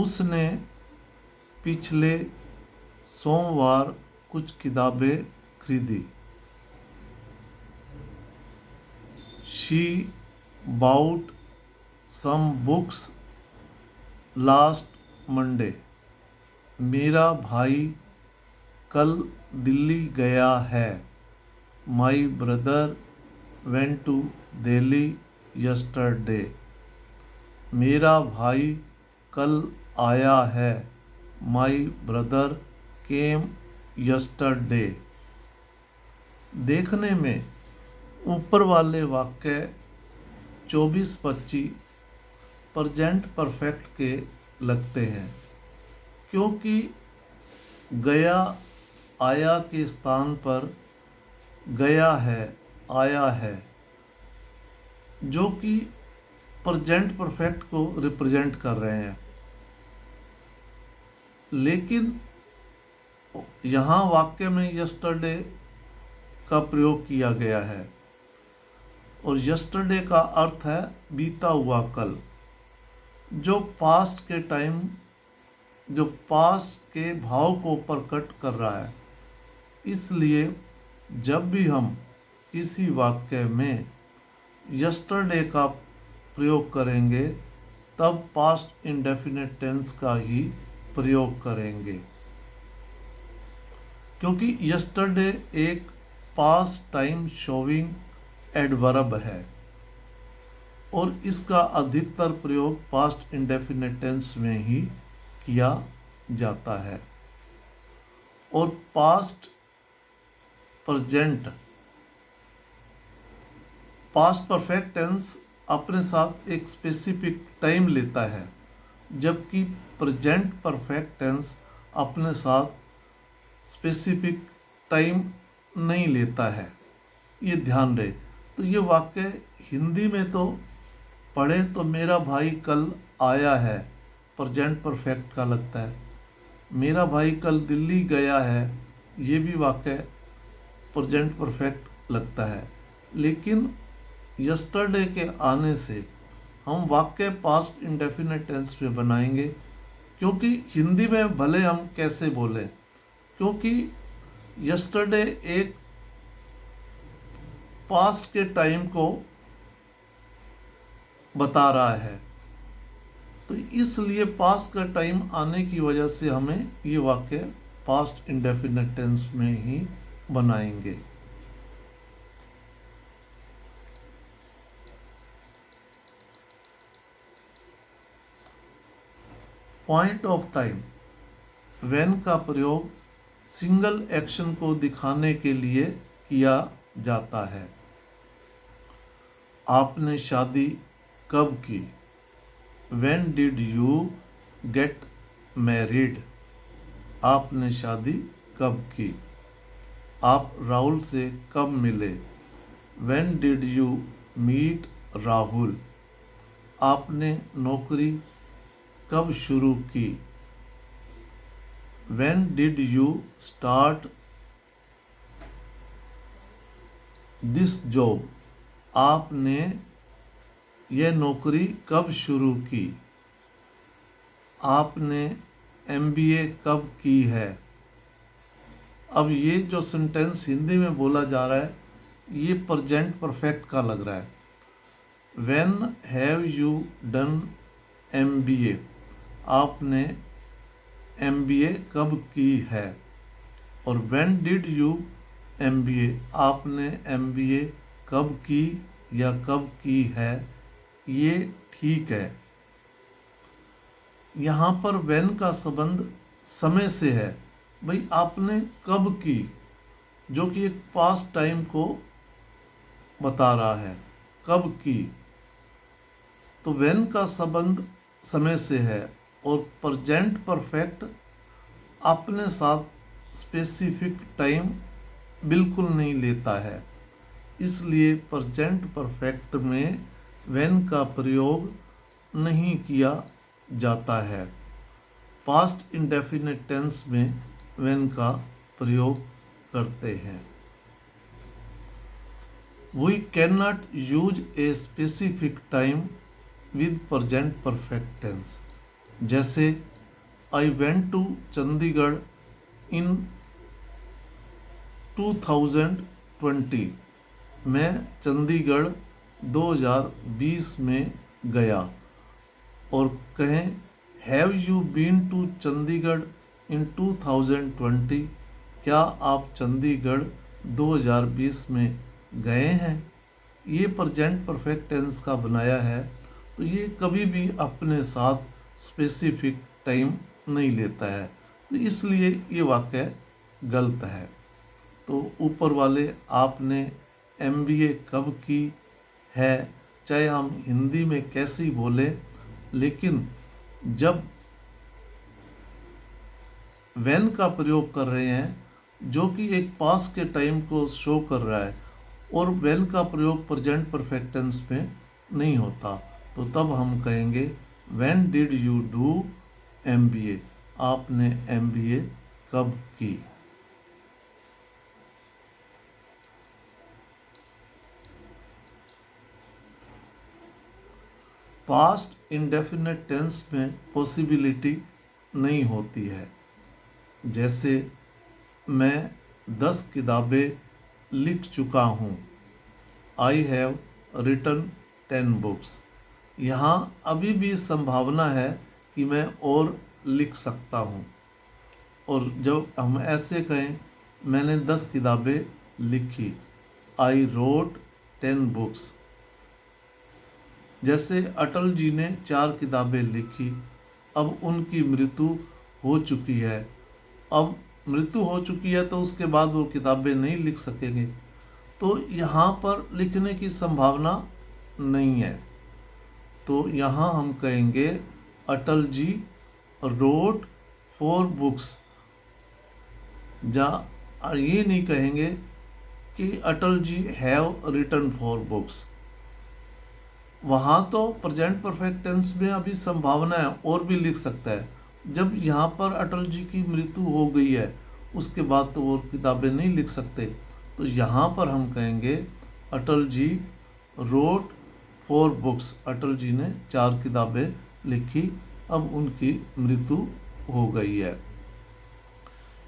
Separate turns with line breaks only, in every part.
उसने पिछले सोमवार कुछ किताबें खरीदी। She bought some books last Monday. मेरा भाई कल दिल्ली गया है। My brother went to Delhi yesterday. मेरा भाई कल आया है। My brother came yesterday. देखने में ऊपर वाले वाक्य 24-25 प्रेजेंट परफेक्ट के लगते हैं, क्योंकि गया आया के स्थान पर गया है, आया है, जो कि प्रेजेंट परफेक्ट को रिप्रेजेंट कर रहे हैं। लेकिन यहाँ वाक्य में यस्टरडे का प्रयोग किया गया है और यस्टरडे का अर्थ है बीता हुआ कल, जो पास्ट के भाव को प्रकट कर रहा है। इसलिए जब भी हम किसी वाक्य में यस्टरडे का प्रयोग करेंगे तब पास्ट इंडेफिनिट टेंस का ही प्रयोग करेंगे, क्योंकि यस्टरडे एक पास्ट टाइम शोइंग एडवर्ब है और इसका अधिकतर प्रयोग पास्ट इंडेफिनिट टेंस में ही किया जाता है। और पास्ट परफेक्ट टेंस अपने साथ एक स्पेसिफिक टाइम लेता है, जबकि प्रेजेंट परफेक्ट टेंस अपने साथ स्पेसिफिक टाइम नहीं लेता है। ये ध्यान रहे। तो ये वाक्य हिंदी में तो पढ़े तो मेरा भाई कल आया है, प्रेजेंट परफेक्ट का लगता है। मेरा भाई कल दिल्ली गया है, ये भी वाक्य प्रेजेंट परफेक्ट लगता है। लेकिन यस्टरडे के आने से हम वाक्य पास्ट इंडेफिनिट टेंस में बनाएंगे, क्योंकि हिंदी में भले हम कैसे बोलें, क्योंकि यस्टरडे एक पास्ट के टाइम को बता रहा है, तो इसलिए पास्ट का टाइम आने की वजह से हमें ये वाक्य पास्ट इंडेफिनिट टेंस में ही बनाएंगे। Point of time. व्हेन का प्रयोग सिंगल एक्शन को दिखाने के लिए किया जाता है। आपने शादी कब की? When did you get married? आपने शादी कब की? आप राहुल से कब मिले? When did you meet Rahul? आपने नौकरी कब शुरू की? When did you start this job? आपने यह नौकरी कब शुरू की? आपने MBA कब की है? अब ये जो सेंटेंस हिंदी में बोला जा रहा है, ये प्रेजेंट परफेक्ट का लग रहा है। When have you done MBA? आपने MBA कब की है? और when did you MBA? आपने MBA कब की या कब की है? ये ठीक है। यहाँ पर when का संबंध समय से है। भाई आपने कब की, जो कि एक पास्ट टाइम को बता रहा है, कब की। तो when का संबंध समय से है और प्रेजेंट परफेक्ट अपने साथ स्पेसिफिक टाइम बिल्कुल नहीं लेता है। इसलिए प्रेजेंट परफेक्ट में when का प्रयोग नहीं किया जाता है। पास्ट इंडेफिनिट टेंस में when का प्रयोग करते हैं। We cannot use a specific time with present perfect tense. जैसे I went to Chandigarh in 2020, मैं चंडीगढ़ 2020 में गया। और कहें have you been to Chandigarh in 2020, क्या आप चंडीगढ़ 2020 में गए हैं। ये प्रेजेंट परफेक्ट टेंस का बनाया है, तो ये कभी भी अपने साथ स्पेसिफिक टाइम नहीं लेता है, तो इसलिए ये वाक्य गलत है। तो ऊपर वाले आपने MBA कब की है, चाहे हम हिंदी में कैसी बोले, लेकिन जब व्हेन का प्रयोग कर रहे हैं जो कि एक पास के टाइम को शो कर रहा है, और व्हेन का प्रयोग प्रेजेंट परफेक्ट टेंस में नहीं होता, तो तब हम कहेंगे when did you do MBA, आपने MBA कब की। पास्ट इंडेफिनेट टेंस में पॉसिबिलिटी नहीं होती है। जैसे मैं 10 किताबें लिख चुका हूँ, आई हैव रिटन 10 बुक्स। यहाँ अभी भी संभावना है कि मैं और लिख सकता हूँ। और जब हम ऐसे कहें मैंने 10 किताबें लिखी, आई रोट 10 बुक्स। जैसे अटल जी ने 4 किताबें लिखी, अब उनकी मृत्यु हो चुकी है। अब मृत्यु हो चुकी है तो उसके बाद वो किताबें नहीं लिख सकेंगे, तो यहाँ पर लिखने की संभावना नहीं है। तो यहाँ हम कहेंगे अटल जी रोट 4 बुक्स। ये नहीं कहेंगे कि Atal ji have written 4 books. वहाँ तो प्रेजेंट परफेक्ट टेंस में अभी संभावना है और भी लिख सकता है। जब यहाँ पर अटल जी की मृत्यु हो गई है, उसके बाद तो वो किताबें नहीं लिख सकते, तो यहाँ पर हम कहेंगे अटल जी रोट 4 बुक्स। अटल जी ने 4 किताबें लिखी, अब उनकी मृत्यु हो गई है।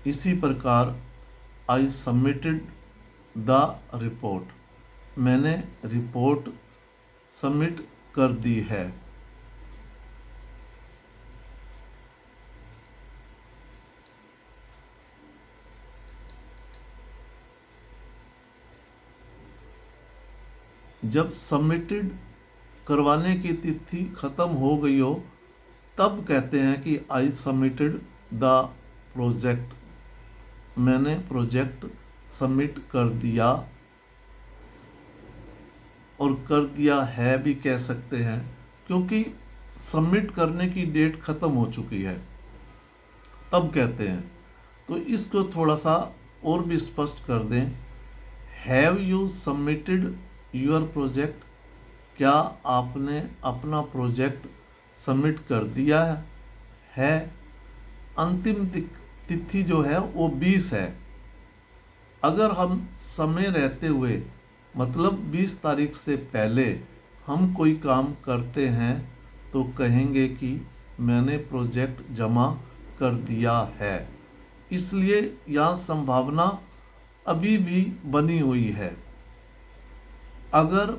इसी प्रकार आई सबमिटेड द रिपोर्ट, मैंने रिपोर्ट सबमिट कर दी है। जब सबमिटेड करवाने की तिथि खत्म हो गई हो, तब कहते हैं कि आई सबमिटेड द प्रोजेक्ट, मैंने प्रोजेक्ट सबमिट कर दिया। और कर दिया है भी कह सकते हैं, क्योंकि सबमिट करने की डेट खत्म हो चुकी है, तब कहते हैं। तो इसको थोड़ा सा और भी स्पष्ट कर दें, have you submitted your project, क्या आपने अपना प्रोजेक्ट सबमिट कर दिया है। अंतिम तिथि जो है वो 20 है। अगर हम समय रहते हुए, मतलब 20 तारीख से पहले हम कोई काम करते हैं, तो कहेंगे कि मैंने प्रोजेक्ट जमा कर दिया है। इसलिए यहाँ संभावना अभी भी बनी हुई है। अगर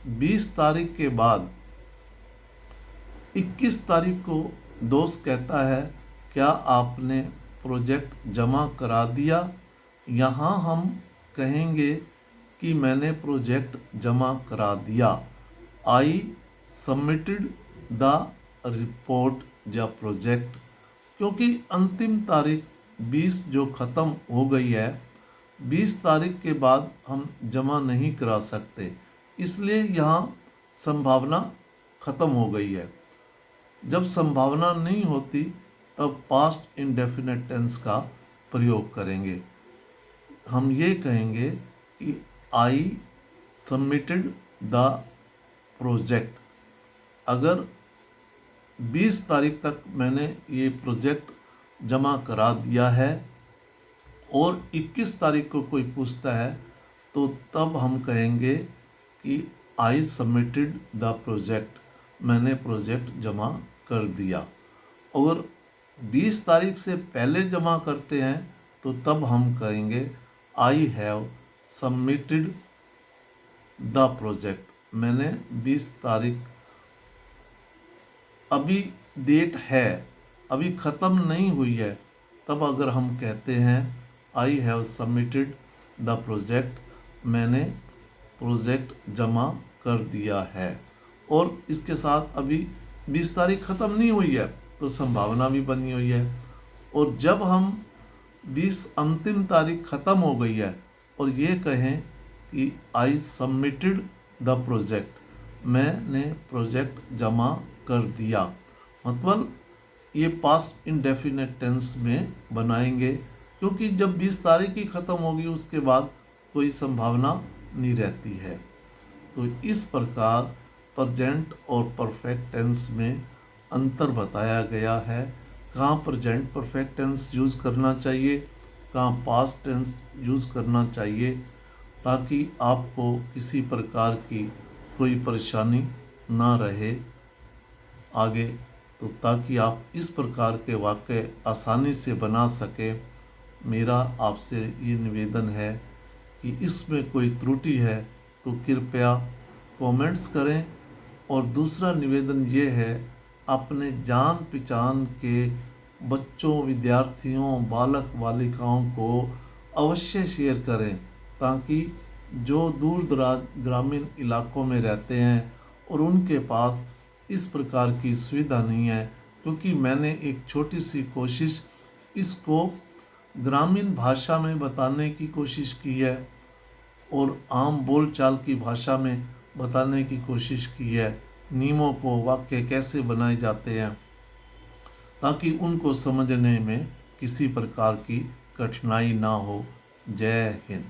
20 तारीख के बाद 21 तारीख को दोस्त कहता है क्या आपने प्रोजेक्ट जमा करा दिया, यहाँ हम कहेंगे कि मैंने प्रोजेक्ट जमा करा दिया। आई सबमिटेड द रिपोर्ट या प्रोजेक्ट, क्योंकि अंतिम तारीख 20 जो ख़त्म हो गई है, 20 तारीख के बाद हम जमा नहीं करा सकते, इसलिए यहाँ संभावना ख़त्म हो गई है। जब संभावना नहीं होती तब पास्ट इंडेफिनेट टेंस का प्रयोग करेंगे। हम ये कहेंगे कि आई सबमिटेड द प्रोजेक्ट। अगर 20 तारीख तक मैंने ये प्रोजेक्ट जमा करा दिया है और 21 तारीख को कोई पूछता है, तो तब हम कहेंगे कि आई सबमिटेड द प्रोजेक्ट, मैंने प्रोजेक्ट जमा कर दिया। और 20 तारीख से पहले जमा करते हैं तो तब हम कहेंगे I have submitted the project. मैंने 20 तारीख, अभी डेट है, अभी ख़त्म नहीं हुई है, तब अगर हम कहते हैं I have submitted the project, मैंने प्रोजेक्ट जमा कर दिया है। और इसके साथ अभी 20 तारीख ख़त्म नहीं हुई है तो संभावना भी बनी हुई है। और जब हम 20 अंतिम तारीख ख़त्म हो गई है और ये कहें कि आई सबमिटेड द प्रोजेक्ट, मैंने प्रोजेक्ट जमा कर दिया, मतलब ये पास्ट इंडेफिनेट टेंस में बनाएंगे, क्योंकि जब 20 तारीख ही ख़त्म होगी उसके बाद कोई संभावना नहीं रहती है। तो इस प्रकार प्रेजेंट और परफेक्ट टेंस में अंतर बताया गया है। कहाँ प्रेजेंट परफेक्ट टेंस यूज़ करना चाहिए, कहाँ पास्ट टेंस यूज़ करना चाहिए, ताकि आपको किसी प्रकार की कोई परेशानी ना रहे आगे। तो ताकि आप इस प्रकार के वाक्य आसानी से बना सकें, मेरा आपसे ये निवेदन है कि इसमें कोई त्रुटि है तो कृपया कमेंट्स करें। और दूसरा निवेदन ये है, अपने जान पहचान के बच्चों, विद्यार्थियों, बालक बालिकाओं को अवश्य शेयर करें, ताकि जो दूर दराज ग्रामीण इलाकों में रहते हैं और उनके पास इस प्रकार की सुविधा नहीं है, क्योंकि मैंने एक छोटी सी कोशिश इसको ग्रामीण भाषा में बताने की कोशिश की है और आम बोलचाल की भाषा में बताने की कोशिश की है, नियमों को, वाक्य कैसे बनाए जाते हैं, ताकि उनको समझने में किसी प्रकार की कठिनाई ना हो। जय हिंद।